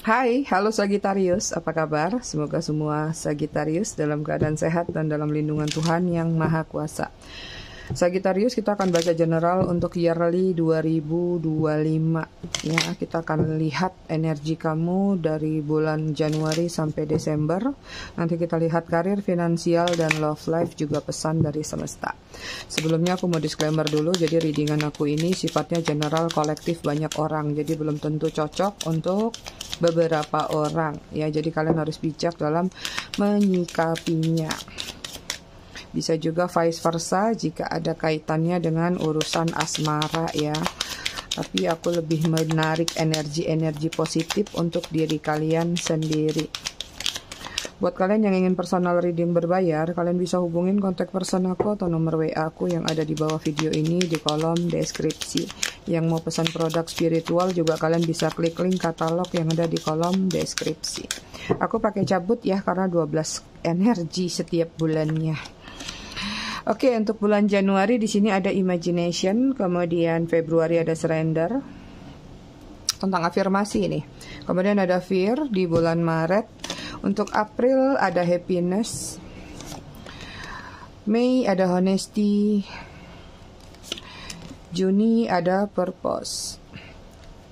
Hai, halo Sagittarius, apa kabar? Semoga semua Sagittarius dalam keadaan sehat dan dalam lindungan Tuhan yang Maha Kuasa. Sagittarius, kita akan baca general untuk yearly 2025. Ya, kita akan lihat energi kamu dari bulan Januari sampai Desember. Nanti kita lihat karir, finansial, dan love life, juga pesan dari semesta. Sebelumnya aku mau disclaimer dulu, jadi readingan aku ini sifatnya general, kolektif, banyak orang. Jadi belum tentu cocok untuk beberapa orang. Ya, jadi kalian harus bijak dalam menyikapinya. Bisa juga vice versa jika ada kaitannya dengan urusan asmara ya. Tapi aku lebih menarik energi-energi positif untuk diri kalian sendiri. Buat kalian yang ingin personal reading berbayar, kalian bisa hubungin kontak person aku atau nomor WA aku yang ada di bawah video ini di kolom deskripsi. Yang mau pesan produk spiritual juga kalian bisa klik link katalog yang ada di kolom deskripsi. Aku pakai cabut ya karena 12 energi setiap bulannya. Oke, untuk bulan Januari di sini ada imagination, kemudian Februari ada surrender tentang afirmasi ini. Kemudian ada fear di bulan Maret. Untuk April ada happiness. Mei ada honesty. Juni ada purpose.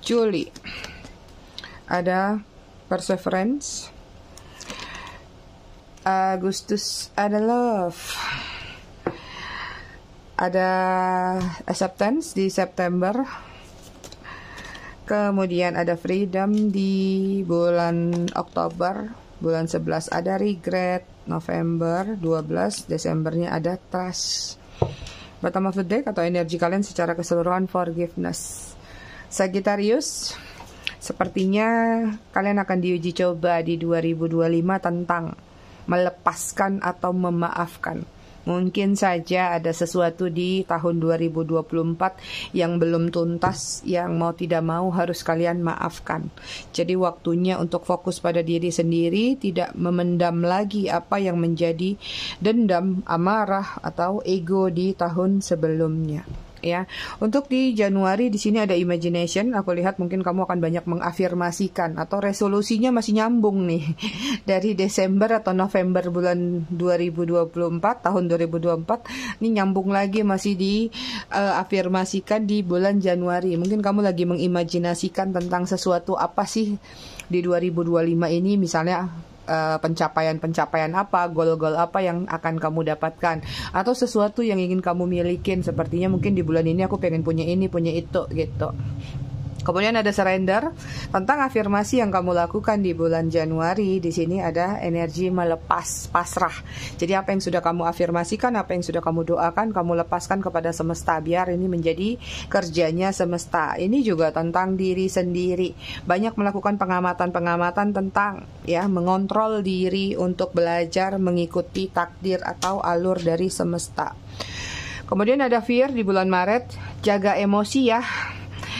Juli ada perseverance. Agustus ada love. Ada acceptance di September. Kemudian ada freedom di bulan Oktober. Bulan 11 ada regret. November 12, Desembernya ada trust. Bottom of the deck atau energi kalian secara keseluruhan forgiveness. Sagittarius, sepertinya kalian akan diuji coba di 2025 tentang melepaskan atau memaafkan. Mungkin saja ada sesuatu di tahun 2024 yang belum tuntas, yang mau tidak mau harus kalian maafkan. Jadi waktunya untuk fokus pada diri sendiri, tidak memendam lagi apa yang menjadi dendam, amarah, atau ego di tahun sebelumnya. Ya, untuk di Januari di sini ada imagination. Aku lihat mungkin kamu akan banyak mengafirmasikan atau resolusinya masih nyambung nih dari Desember atau November bulan 2024 tahun 2024 ini nyambung lagi masih diafirmasikan di bulan Januari. Mungkin kamu lagi mengimajinasikan tentang sesuatu apa sih di 2025 ini, misalnya pencapaian-pencapaian apa, goal-goal apa yang akan kamu dapatkan, atau sesuatu yang ingin kamu milikin. Sepertinya mungkin di bulan ini aku pengen punya ini, punya itu gitu. Kemudian ada surrender tentang afirmasi yang kamu lakukan di bulan Januari. Di sini ada energi melepas, pasrah. Jadi apa yang sudah kamu afirmasikan, apa yang sudah kamu doakan, kamu lepaskan kepada semesta biar ini menjadi kerjanya semesta. Ini juga tentang diri sendiri. Banyak melakukan pengamatan-pengamatan tentang ya mengontrol diri untuk belajar mengikuti takdir atau alur dari semesta. Kemudian ada fear di bulan Maret, jaga emosi ya.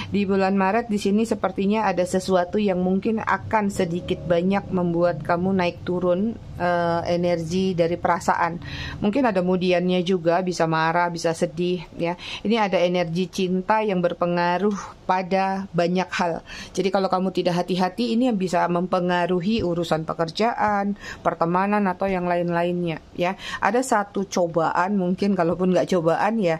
Di bulan Maret di sini sepertinya ada sesuatu yang mungkin akan sedikit banyak membuat kamu naik turun energi dari perasaan. Mungkin ada kemudiannya juga, bisa marah, bisa sedih ya. Ini ada energi cinta yang berpengaruh pada banyak hal. Jadi kalau kamu tidak hati-hati, ini yang bisa mempengaruhi urusan pekerjaan, pertemanan atau yang lain-lainnya ya. Ada satu cobaan, mungkin kalaupun nggak cobaan ya,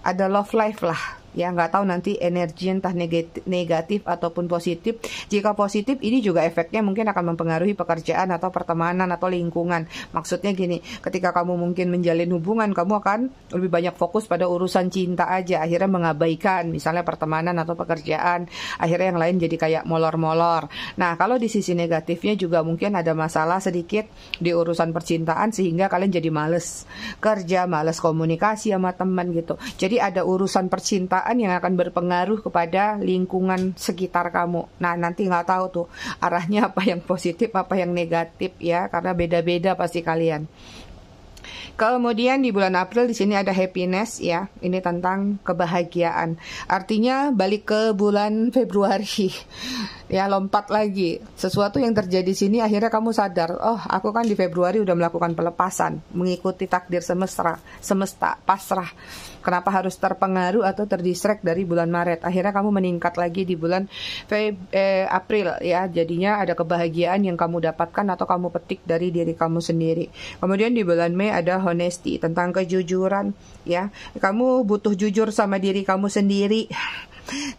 ada love life lah. Ya, nggak tahu nanti energi entah negatif ataupun positif. Jika positif, ini juga efeknya mungkin akan mempengaruhi pekerjaan atau pertemanan atau lingkungan. Maksudnya gini, ketika kamu mungkin menjalin hubungan, kamu akan lebih banyak fokus pada urusan cinta aja, akhirnya mengabaikan misalnya pertemanan atau pekerjaan, akhirnya yang lain jadi kayak molor-molor. Nah, kalau di sisi negatifnya juga mungkin ada masalah sedikit di urusan percintaan, sehingga kalian jadi males kerja, males komunikasi sama teman gitu. Jadi ada urusan percintaan yang akan berpengaruh kepada lingkungan sekitar kamu. Nah, nanti nggak tahu tuh arahnya apa yang positif, apa yang negatif ya, karena beda-beda pasti kalian. Kemudian di bulan April di sini ada happiness ya. Ini tentang kebahagiaan. Artinya balik ke bulan Februari. Ya, lompat lagi. Sesuatu yang terjadi di sini akhirnya kamu sadar, oh, aku kan di Februari udah melakukan pelepasan, mengikuti takdir semesta, pasrah. Kenapa harus terpengaruh atau terdistract dari bulan Maret? Akhirnya kamu meningkat lagi di bulan April ya. Jadinya ada kebahagiaan yang kamu dapatkan atau kamu petik dari diri kamu sendiri. Kemudian di bulan Mei ada honesty, tentang kejujuran ya. Kamu butuh jujur sama diri kamu sendiri.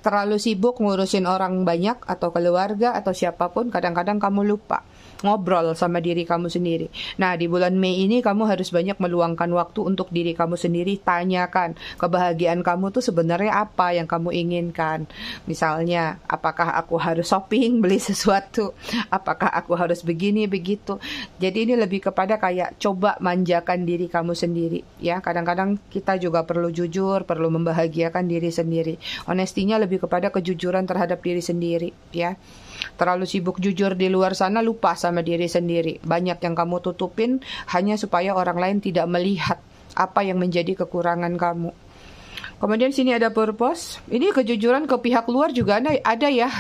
Terlalu sibuk ngurusin orang banyak atau keluarga atau siapapun, kadang-kadang kamu lupa ngobrol sama diri kamu sendiri. Nah, di bulan Mei ini kamu harus banyak meluangkan waktu untuk diri kamu sendiri. Tanyakan kebahagiaan kamu tuh sebenarnya apa yang kamu inginkan. Misalnya, apakah aku harus shopping, beli sesuatu? Apakah aku harus begini, begitu? Jadi ini lebih kepada kayak coba manjakan diri kamu sendiri. Ya, kadang-kadang kita juga perlu jujur, perlu membahagiakan diri sendiri. Honestinya lebih kepada kejujuran terhadap diri sendiri. Ya, terlalu sibuk jujur di luar sana, lupa sama diri sendiri. Banyak yang kamu tutupin hanya supaya orang lain tidak melihat apa yang menjadi kekurangan kamu. Kemudian sini ada purpose. Ini kejujuran ke pihak luar juga ada ya.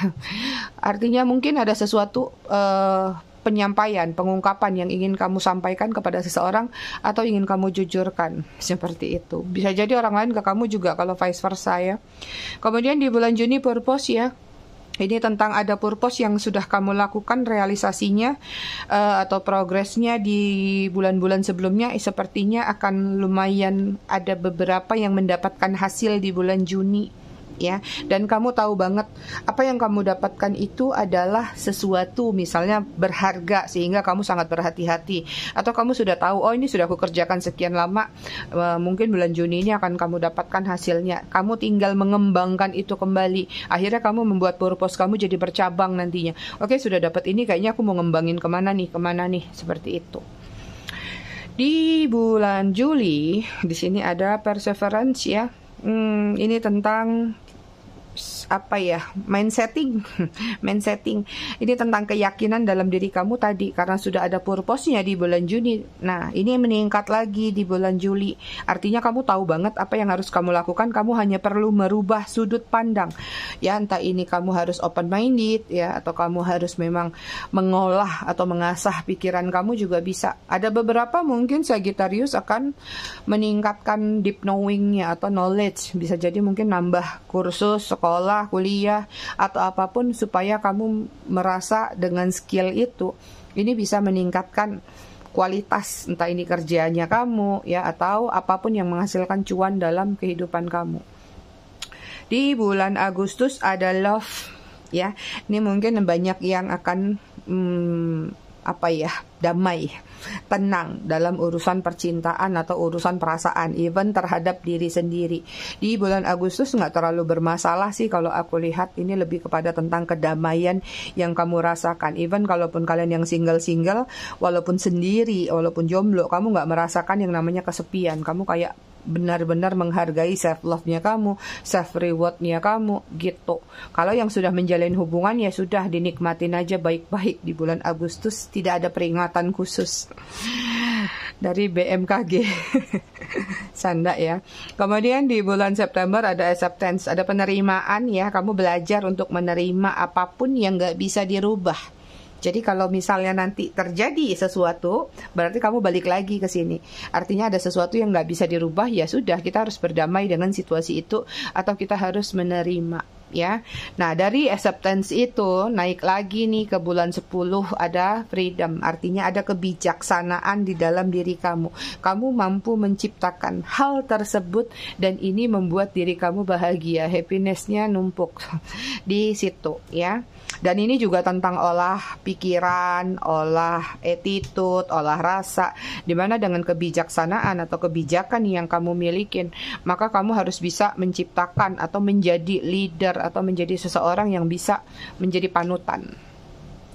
Artinya mungkin ada sesuatu penyampaian, pengungkapan yang ingin kamu sampaikan kepada seseorang atau ingin kamu jujurkan. Seperti itu. Bisa jadi orang lain ke kamu juga kalau vice versa ya. Kemudian di bulan Juni purpose ya. Ini tentang ada purpose yang sudah kamu lakukan realisasinya atau progresnya di bulan-bulan sebelumnya, sepertinya akan lumayan ada beberapa yang mendapatkan hasil di bulan Juni. Ya, dan kamu tahu banget apa yang kamu dapatkan itu adalah sesuatu misalnya berharga sehingga kamu sangat berhati-hati, atau kamu sudah tahu oh ini sudah aku kerjakan sekian lama, mungkin bulan Juni ini akan kamu dapatkan hasilnya. Kamu tinggal mengembangkan itu kembali, akhirnya kamu membuat purpose kamu jadi bercabang nantinya. Oke, sudah dapat ini, kayaknya aku mau ngembangin kemana nih, seperti itu. Di bulan Juli di sini ada perseverance ya. Ini tentang apa ya, mindsetting. Ini tentang keyakinan dalam diri kamu tadi, karena sudah ada purpose-nya di bulan Juni. Nah, ini meningkat lagi di bulan Juli. Artinya kamu tahu banget apa yang harus kamu lakukan. Kamu hanya perlu merubah sudut pandang. Ya, entah ini kamu harus open minded ya, atau kamu harus memang mengolah atau mengasah pikiran kamu juga bisa. Ada beberapa mungkin Sagittarius akan meningkatkan deep knowing-nya atau knowledge. Bisa jadi mungkin nambah kursus, sekolah, kuliah, atau apapun supaya kamu merasa dengan skill itu ini bisa meningkatkan kualitas, entah ini kerjanya kamu ya, atau apapun yang menghasilkan cuan dalam kehidupan kamu. Di bulan Agustus ada love ya. Ini mungkin banyak yang akan damai, tenang dalam urusan percintaan atau urusan perasaan, even terhadap diri sendiri. Di bulan Agustus nggak terlalu bermasalah sih kalau aku lihat. Ini lebih kepada tentang kedamaian yang kamu rasakan. Even kalaupun kalian yang single, walaupun sendiri, walaupun jomblo, kamu nggak merasakan yang namanya kesepian. Kamu kayak benar-benar menghargai self-love-nya kamu, self-reward-nya kamu, gitu. Kalau yang sudah menjalin hubungan, ya sudah, dinikmatin aja baik-baik. Di bulan Agustus tidak ada peringatan khusus dari BMKG. Sanda ya. Kemudian di bulan September ada acceptance, ada penerimaan ya. Kamu belajar untuk menerima apapun yang gak bisa dirubah. Jadi kalau misalnya nanti terjadi sesuatu, berarti kamu balik lagi ke sini. Artinya ada sesuatu yang nggak bisa dirubah, ya sudah, kita harus berdamai dengan situasi itu, atau kita harus menerima, ya. Nah, dari acceptance itu naik lagi nih ke bulan 10 ada freedom. Artinya ada kebijaksanaan di dalam diri kamu. Kamu mampu menciptakan hal tersebut dan ini membuat diri kamu bahagia. Happiness-nya numpuk di situ, ya. Dan ini juga tentang olah pikiran, olah attitude, olah rasa. Dimana dengan kebijaksanaan atau kebijakan yang kamu milikin, maka kamu harus bisa menciptakan atau menjadi leader atau menjadi seseorang yang bisa menjadi panutan.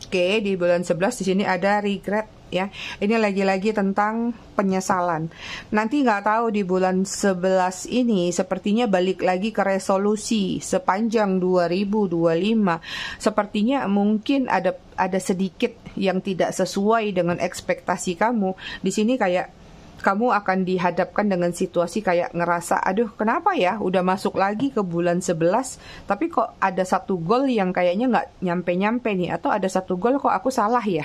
Oke, di bulan 11 di sini ada regret ya. Ini lagi-lagi tentang penyesalan. Nanti nggak tahu di bulan 11 ini sepertinya balik lagi ke resolusi sepanjang 2025. Sepertinya mungkin ada sedikit yang tidak sesuai dengan ekspektasi kamu. Di sini kayak kamu akan dihadapkan dengan situasi kayak ngerasa, aduh kenapa ya udah masuk lagi ke bulan 11 tapi kok ada satu goal yang kayaknya nggak nyampe-nyampe nih, atau ada satu goal kok aku salah ya.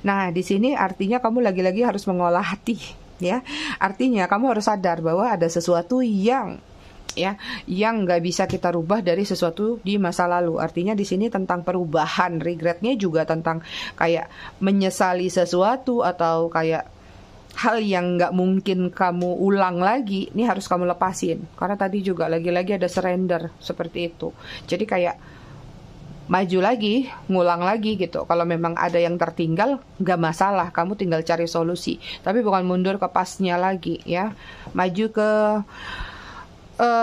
Nah di sini artinya kamu lagi-lagi harus mengolah hati ya. Artinya kamu harus sadar bahwa ada sesuatu yang nggak bisa kita rubah dari sesuatu di masa lalu. Artinya di sini tentang perubahan, regretnya juga tentang kayak menyesali sesuatu atau kayak hal yang nggak mungkin kamu ulang lagi, ini harus kamu lepasin. Karena tadi juga lagi-lagi ada surrender seperti itu. Jadi kayak maju lagi, ngulang lagi gitu. Kalau memang ada yang tertinggal, nggak masalah, kamu tinggal cari solusi. Tapi bukan mundur ke pasnya lagi ya. Maju ke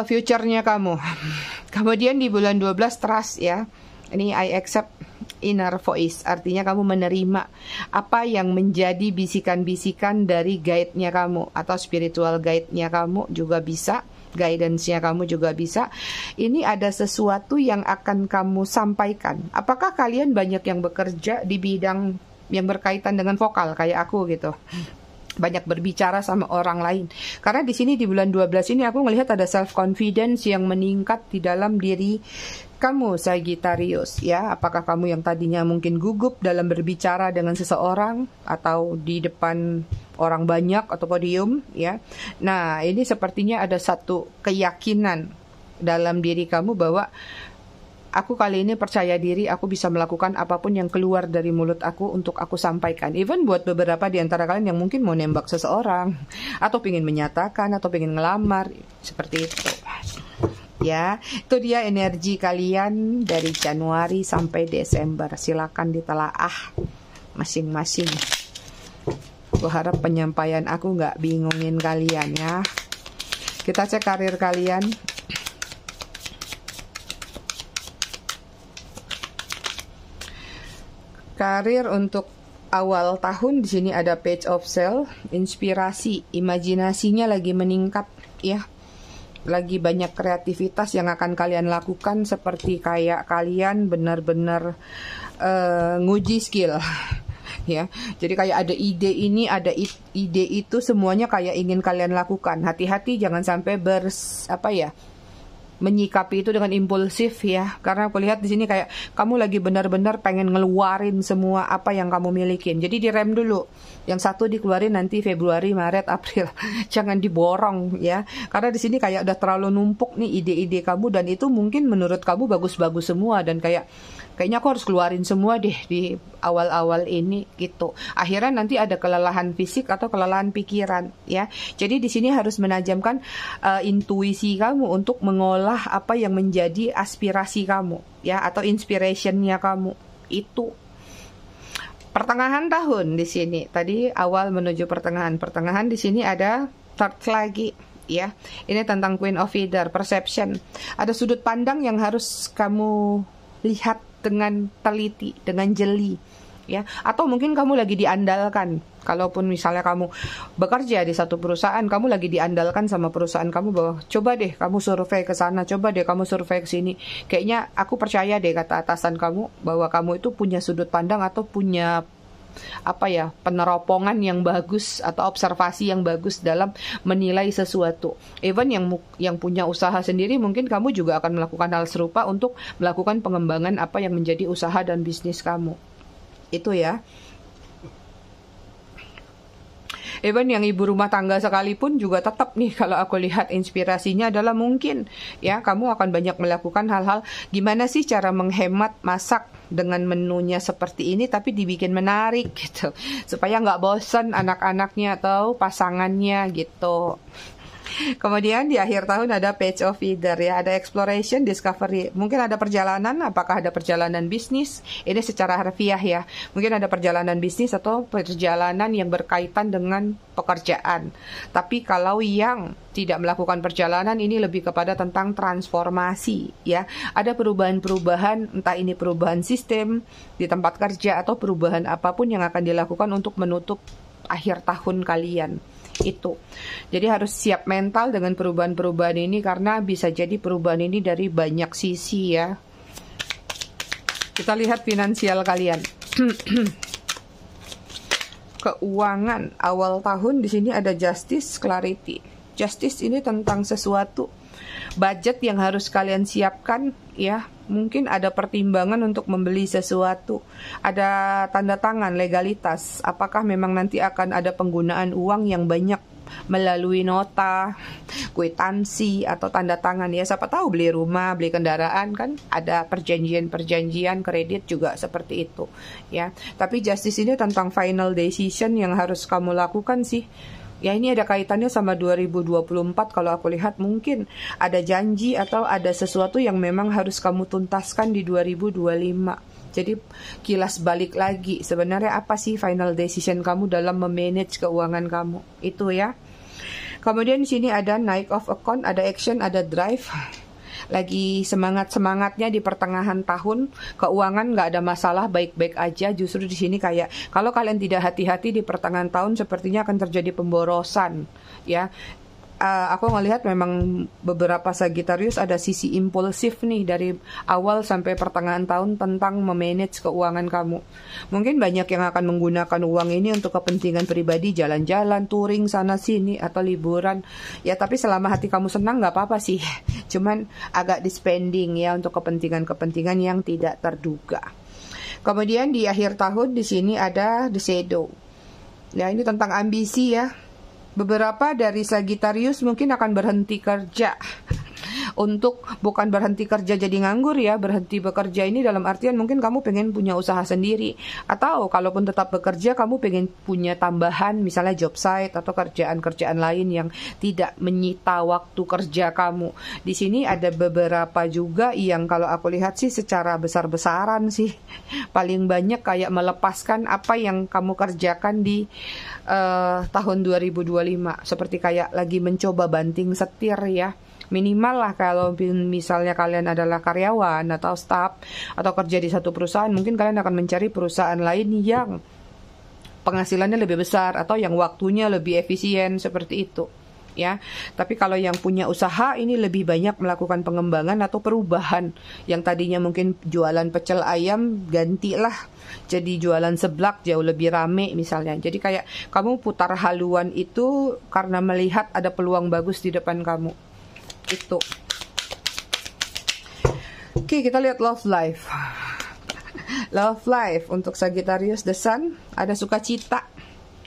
future-nya kamu. Kemudian di bulan 12 trust ya. Ini I accept inner voice, artinya kamu menerima apa yang menjadi bisikan-bisikan dari guide-nya kamu atau spiritual guide-nya kamu juga bisa, guidance-nya kamu juga bisa. Ini ada sesuatu yang akan kamu sampaikan. Apakah kalian banyak yang bekerja di bidang yang berkaitan dengan vokal kayak aku gitu? Banyak berbicara sama orang lain. Karena di sini di bulan 12 ini aku melihat ada self confidence yang meningkat di dalam diri kamu, Sagittarius ya. Apakah kamu yang tadinya mungkin gugup dalam berbicara dengan seseorang atau di depan orang banyak atau podium ya. Nah, ini sepertinya ada satu keyakinan dalam diri kamu bahwa aku kali ini percaya diri, aku bisa melakukan apapun yang keluar dari mulut aku untuk aku sampaikan. Even buat beberapa di antara kalian yang mungkin mau nembak seseorang, atau pengen menyatakan, atau pengen ngelamar, seperti itu. Ya, itu dia energi kalian dari Januari sampai Desember. Silakan ditelaah masing-masing. Gue harap penyampaian aku nggak bingungin kalian ya. Kita cek karir kalian. Karir untuk awal tahun di sini ada Page of Cell, inspirasi, imajinasinya lagi meningkat ya. Lagi banyak kreativitas yang akan kalian lakukan, seperti kayak kalian benar-benar nguji skill ya. Jadi kayak ada ide ini, ada ide itu, semuanya kayak ingin kalian lakukan. Hati-hati jangan sampai menyikapi itu dengan impulsif ya, karena aku lihat di sini kayak kamu lagi benar-benar pengen ngeluarin semua apa yang kamu milikin. Jadi direm dulu, yang satu dikeluarin nanti Februari, Maret, April. Jangan diborong ya, karena di sini kayak udah terlalu numpuk nih ide-ide kamu, dan itu mungkin menurut kamu bagus-bagus semua, dan kayaknya aku harus keluarin semua deh di awal-awal ini gitu. Akhirnya nanti ada kelelahan fisik atau kelelahan pikiran ya. Jadi di sini harus menajamkan intuisi kamu untuk mengolah apa yang menjadi aspirasi kamu ya, atau inspirationnya kamu itu. Pertengahan tahun di sini, tadi awal menuju pertengahan. Pertengahan di sini ada third lagi ya. Ini tentang Queen of Feather, perception. Ada sudut pandang yang harus kamu lihat dengan teliti, dengan jeli ya. Atau mungkin kamu lagi diandalkan. Kalaupun misalnya kamu bekerja di satu perusahaan, kamu lagi diandalkan sama perusahaan kamu bahwa coba deh kamu survei ke sana, coba deh kamu survei ke sini. Kayaknya aku percaya deh, kata atasan kamu, bahwa kamu itu punya sudut pandang atau punya peneropongan yang bagus atau observasi yang bagus dalam menilai sesuatu. Even yang punya usaha sendiri, mungkin kamu juga akan melakukan hal serupa untuk melakukan pengembangan apa yang menjadi usaha dan bisnis kamu. Itu ya. Even yang ibu rumah tangga sekalipun juga tetap nih, kalau aku lihat inspirasinya adalah mungkin ya kamu akan banyak melakukan hal-hal gimana sih cara menghemat masak dengan menunya seperti ini tapi dibikin menarik gitu, supaya nggak bosan anak-anaknya atau pasangannya gitu. Kemudian di akhir tahun ada Page of Feather ya, ada exploration, discovery. Mungkin ada perjalanan, apakah ada perjalanan bisnis? Ini secara harfiah ya. Mungkin ada perjalanan bisnis atau perjalanan yang berkaitan dengan pekerjaan. Tapi kalau yang tidak melakukan perjalanan, ini lebih kepada tentang transformasi ya. Ada perubahan-perubahan, entah ini perubahan sistem di tempat kerja atau perubahan apapun yang akan dilakukan untuk menutup akhir tahun kalian. Itu. Jadi harus siap mental dengan perubahan-perubahan ini, karena bisa jadi perubahan ini dari banyak sisi ya. Kita lihat finansial kalian. keuangan awal tahun di sini ada justice, clarity. Justice ini tentang sesuatu, budget yang harus kalian siapkan ya. Mungkin ada pertimbangan untuk membeli sesuatu, ada tanda tangan legalitas. Apakah memang nanti akan ada penggunaan uang yang banyak melalui nota, kwitansi atau tanda tangan ya. Siapa tahu beli rumah, beli kendaraan kan ada perjanjian kredit juga seperti itu ya. Tapi justice ini tentang final decision yang harus kamu lakukan sih. Ya ini ada kaitannya sama 2024 kalau aku lihat, mungkin ada janji atau ada sesuatu yang memang harus kamu tuntaskan di 2025. Jadi kilas balik lagi, sebenarnya apa sih final decision kamu dalam memanage keuangan kamu itu ya. Kemudian di sini ada Knight of Account, ada action, ada drive. Lagi semangat-semangatnya di pertengahan tahun, keuangan nggak ada masalah, baik-baik aja. Justru di sini kayak kalau kalian tidak hati-hati di pertengahan tahun, sepertinya akan terjadi pemborosan, ya. Aku ngelihat memang beberapa Sagittarius ada sisi impulsif nih dari awal sampai pertengahan tahun tentang memanage keuangan kamu. Mungkin banyak yang akan menggunakan uang ini untuk kepentingan pribadi, jalan-jalan, touring sana sini atau liburan. Ya tapi selama hati kamu senang nggak apa-apa sih. Cuman agak di spending ya untuk kepentingan-kepentingan yang tidak terduga. Kemudian di akhir tahun di sini ada The Shadow. Ya ini tentang ambisi ya. Beberapa dari Sagittarius mungkin akan berhenti kerja. Untuk bukan berhenti kerja jadi nganggur ya, berhenti bekerja ini dalam artian mungkin kamu pengen punya usaha sendiri, atau kalaupun tetap bekerja kamu pengen punya tambahan misalnya job site atau kerjaan-kerjaan lain yang tidak menyita waktu kerja kamu. Di sini ada beberapa juga yang kalau aku lihat sih secara besar-besaran sih paling banyak kayak melepaskan apa yang kamu kerjakan di tahun 2025, seperti kayak lagi mencoba banting setir ya. Minimal lah kalau misalnya kalian adalah karyawan atau staff atau kerja di satu perusahaan, mungkin kalian akan mencari perusahaan lain yang penghasilannya lebih besar atau yang waktunya lebih efisien seperti itu ya. Tapi kalau yang punya usaha ini lebih banyak melakukan pengembangan atau perubahan. Yang tadinya mungkin jualan pecel ayam gantilah jadi jualan seblak, jauh lebih rame misalnya. Jadi kayak kamu putar haluan itu karena melihat ada peluang bagus di depan kamu. Itu. Oke, kita lihat love life. Love life untuk Sagittarius The Sun, ada sukacita,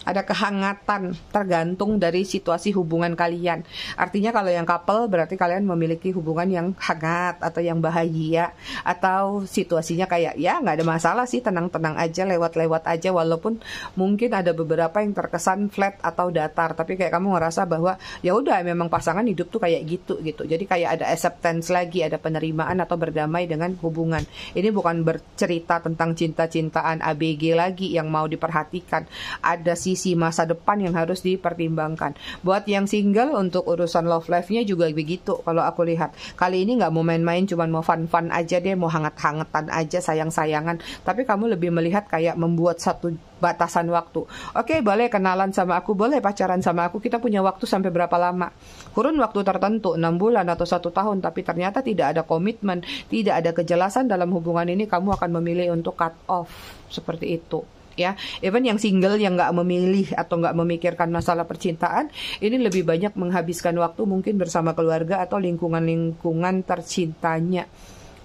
ada kehangatan, tergantung dari situasi hubungan kalian. Artinya kalau yang couple berarti kalian memiliki hubungan yang hangat atau yang bahagia, atau situasinya kayak ya nggak ada masalah sih, tenang-tenang aja, lewat-lewat aja, walaupun mungkin ada beberapa yang terkesan flat atau datar, tapi kayak kamu ngerasa bahwa ya udah memang pasangan hidup tuh kayak gitu. Jadi kayak ada acceptance lagi, ada penerimaan atau berdamai dengan hubungan. Ini bukan bercerita tentang cinta-cintaan ABG lagi yang mau diperhatikan. Ada sisi masa depan yang harus dipertimbangkan. Buat yang single untuk urusan love life-nya juga begitu. Kalau aku lihat kali ini nggak mau main-main, cuman mau fun-fun aja deh, mau hangat-hangatan aja, sayang-sayangan. Tapi kamu lebih melihat kayak membuat satu batasan waktu. Oke, boleh kenalan sama aku, boleh pacaran sama aku, kita punya waktu sampai berapa lama, kurun waktu tertentu 6 bulan atau 1 tahun, tapi ternyata tidak ada komitmen, tidak ada kejelasan dalam hubungan ini, kamu akan memilih untuk cut off seperti itu. Ya, even yang single yang nggak memilih atau nggak memikirkan masalah percintaan, ini lebih banyak menghabiskan waktu mungkin bersama keluarga atau lingkungan-lingkungan tercintanya.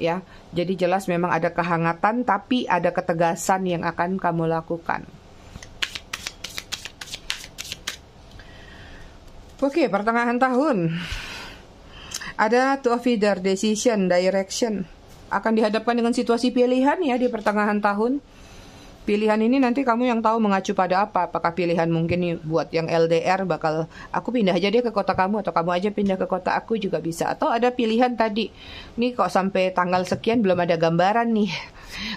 Ya, jadi jelas memang ada kehangatan, tapi ada ketegasan yang akan kamu lakukan. Oke, pertengahan tahun ada Two of Feather, decision, direction. Akan dihadapkan dengan situasi pilihan ya di pertengahan tahun. Pilihan ini nanti kamu yang tahu mengacu pada apa. Apakah pilihan mungkin nih buat yang LDR bakal aku pindah aja dia ke kota kamu, atau kamu aja pindah ke kota aku juga bisa. Atau ada pilihan tadi, nih kok sampai tanggal sekian belum ada gambaran nih,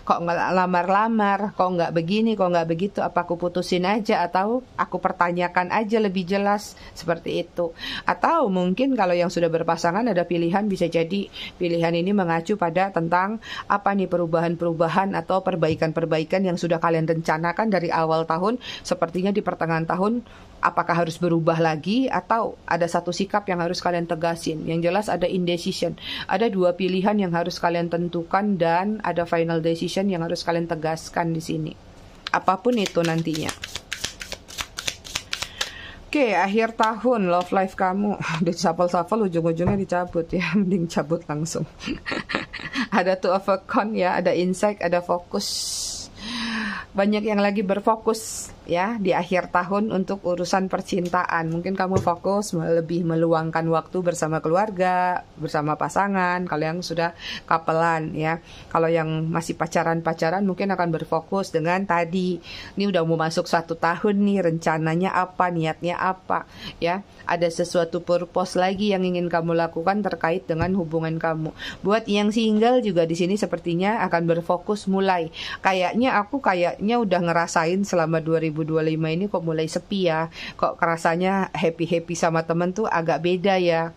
kok nggak lamar-lamar, kok nggak begini, kok nggak begitu, apa aku putusin aja atau aku pertanyakan aja lebih jelas, seperti itu. Atau mungkin kalau yang sudah berpasangan ada pilihan, bisa jadi pilihan ini mengacu pada tentang apa nih perubahan-perubahan atau perbaikan-perbaikan yang sudah kalian rencanakan dari awal tahun. Sepertinya di pertengahan tahun apakah harus berubah lagi atau ada satu sikap yang harus kalian tegasin. Yang jelas ada indecision, ada 2 pilihan yang harus kalian tentukan, dan ada final decision yang harus kalian tegaskan di sini. Apapun itu nantinya. Oke, akhir tahun love life kamu dicapel-capel ujung-ujungnya dicabut ya, mending cabut langsung. Ada two of a con ya, ada insight, ada fokus. Banyak yang lagi berfokus ya di akhir tahun untuk urusan percintaan. Mungkin kamu fokus lebih meluangkan waktu bersama keluarga, bersama pasangan. Kalau yang sudah kapelan ya, kalau yang masih pacaran-pacaran mungkin akan berfokus dengan tadi. Ini udah mau masuk 1 tahun nih, rencananya apa, niatnya apa ya. Ada sesuatu purpose lagi yang ingin kamu lakukan terkait dengan hubungan kamu. Buat yang single juga di sini sepertinya akan berfokus mulai. Kayaknya udah ngerasain selama 2025 ini kok mulai sepi ya. Kok rasanya happy-happy sama temen tuh agak beda ya.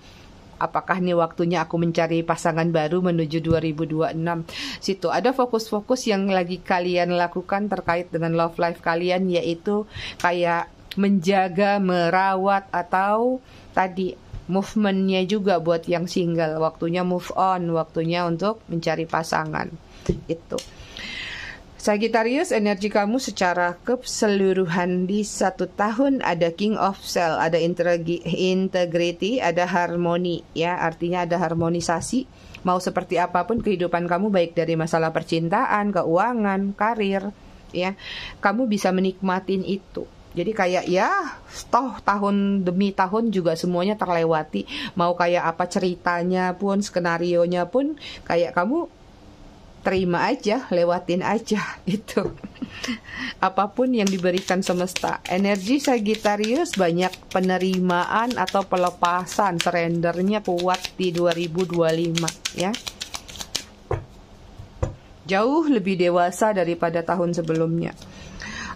Apakah ini waktunya aku mencari pasangan baru menuju 2026? Situ ada fokus-fokus yang lagi kalian lakukan terkait dengan love life kalian, yaitu kayak menjaga, merawat, atau tadi movementnya juga buat yang single. Waktunya move on, waktunya untuk mencari pasangan. Itu. Sagittarius, energi kamu secara keseluruhan di 1 tahun ada King of Cell, ada integrity, ada harmoni ya, artinya ada harmonisasi. Mau seperti apapun kehidupan kamu, baik dari masalah percintaan, keuangan, karir ya, kamu bisa menikmatin itu. Jadi kayak ya, toh tahun demi tahun juga semuanya terlewati. Mau kayak apa ceritanya pun, skenarionya pun, kayak kamu terima aja, lewatin aja itu. Apapun yang diberikan semesta. Energi Sagittarius banyak penerimaan atau pelepasan, surrendernya kuat di 2025 ya. Jauh lebih dewasa daripada tahun sebelumnya.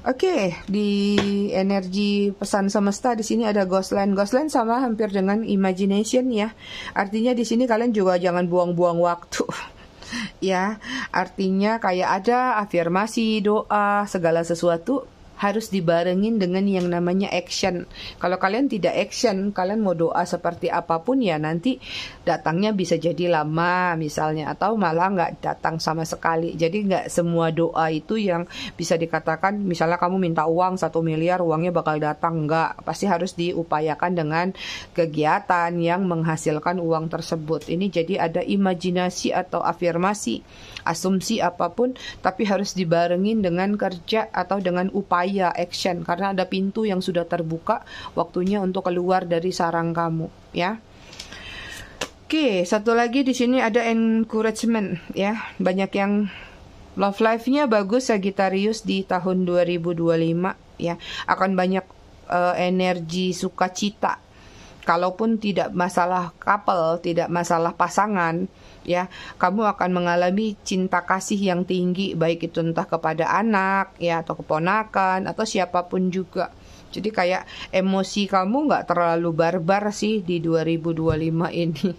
Oke, di energi pesan semesta di sini ada Ghostland. Ghostland sama hampir dengan imagination ya. Artinya di sini kalian juga jangan buang-buang waktu. Ya, artinya kayak ada afirmasi, doa, segala sesuatu harus dibarengin dengan yang namanya action. Kalau kalian tidak action, kalian mau doa seperti apapun ya nanti datangnya bisa jadi lama misalnya, atau malah nggak datang sama sekali. Jadi nggak semua doa itu yang bisa dikatakan misalnya kamu minta uang 1 miliar uangnya bakal datang. Nggak, pasti harus diupayakan dengan kegiatan yang menghasilkan uang tersebut. Ini jadi ada imajinasi atau afirmasi, asumsi apapun, tapi harus dibarengin dengan kerja atau dengan upaya action, karena ada pintu yang sudah terbuka, waktunya untuk keluar dari sarang kamu ya. Oke, satu lagi di sini ada encouragement ya. Banyak yang love life-nya bagus Sagittarius di tahun 2025 ya. Akan banyak energi sukacita. Kalaupun tidak masalah couple, tidak masalah pasangan ya, kamu akan mengalami cinta kasih yang tinggi, baik itu entah kepada anak ya, atau keponakan, atau siapapun juga. Jadi kayak emosi kamu nggak terlalu barbar sih di 2025 ini.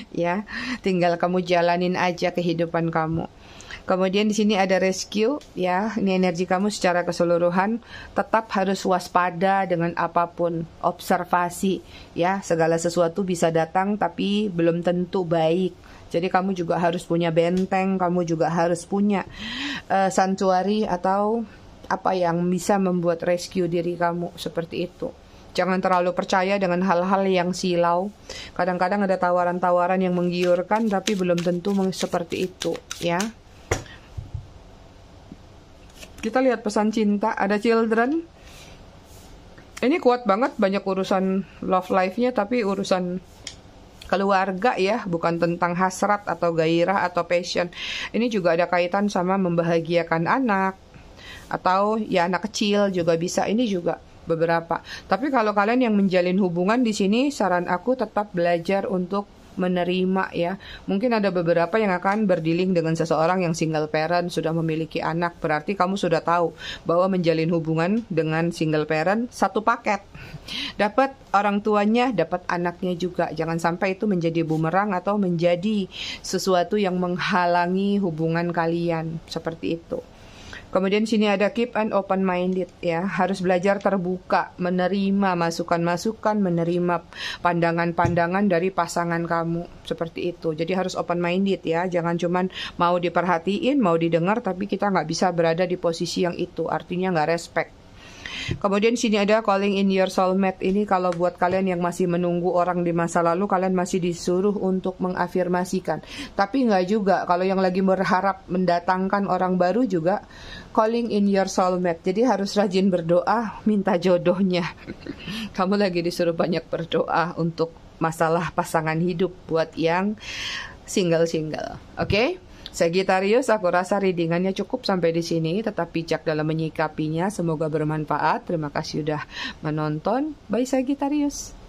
Ya, tinggal kamu jalanin aja kehidupan kamu. Kemudian di sini ada rescue ya, ini energi kamu secara keseluruhan tetap harus waspada dengan apapun, observasi ya, segala sesuatu bisa datang tapi belum tentu baik. Jadi kamu juga harus punya benteng, kamu juga harus punya sanctuary atau apa yang bisa membuat rescue diri kamu seperti itu. Jangan terlalu percaya dengan hal-hal yang silau. Kadang-kadang ada tawaran-tawaran yang menggiurkan tapi belum tentu seperti itu ya. Kita lihat pesan cinta, ada children. Ini kuat banget, banyak urusan love life-nya tapi urusan keluarga ya, bukan tentang hasrat atau gairah atau passion. Ini juga ada kaitan sama membahagiakan anak atau ya anak kecil juga bisa. Ini juga beberapa. Tapi kalau kalian yang menjalin hubungan di sini, saran aku tetap belajar untuk menerima ya. Mungkin ada beberapa yang akan berdealing dengan seseorang yang single parent, sudah memiliki anak. Berarti kamu sudah tahu bahwa menjalin hubungan dengan single parent satu paket. Dapat orang tuanya, dapat anaknya juga. Jangan sampai itu menjadi bumerang atau menjadi sesuatu yang menghalangi hubungan kalian. Seperti itu. Kemudian sini ada keep and open minded ya, harus belajar terbuka, menerima masukan-masukan, menerima pandangan-pandangan dari pasangan kamu seperti itu. Jadi harus open minded ya, jangan cuman mau diperhatiin, mau didengar, tapi kita nggak bisa berada di posisi yang itu, artinya nggak respect. Kemudian sini ada calling in your soulmate. Ini kalau buat kalian yang masih menunggu orang di masa lalu, kalian masih disuruh untuk mengafirmasikan. Tapi nggak juga, kalau yang lagi berharap mendatangkan orang baru juga calling in your soulmate. Jadi harus rajin berdoa, minta jodohnya. Kamu lagi disuruh banyak berdoa untuk masalah pasangan hidup buat yang single-single. Oke? Sagittarius, aku rasa readingannya cukup sampai di sini. Tetap bijak dalam menyikapinya. Semoga bermanfaat. Terima kasih sudah menonton. Bye Sagittarius.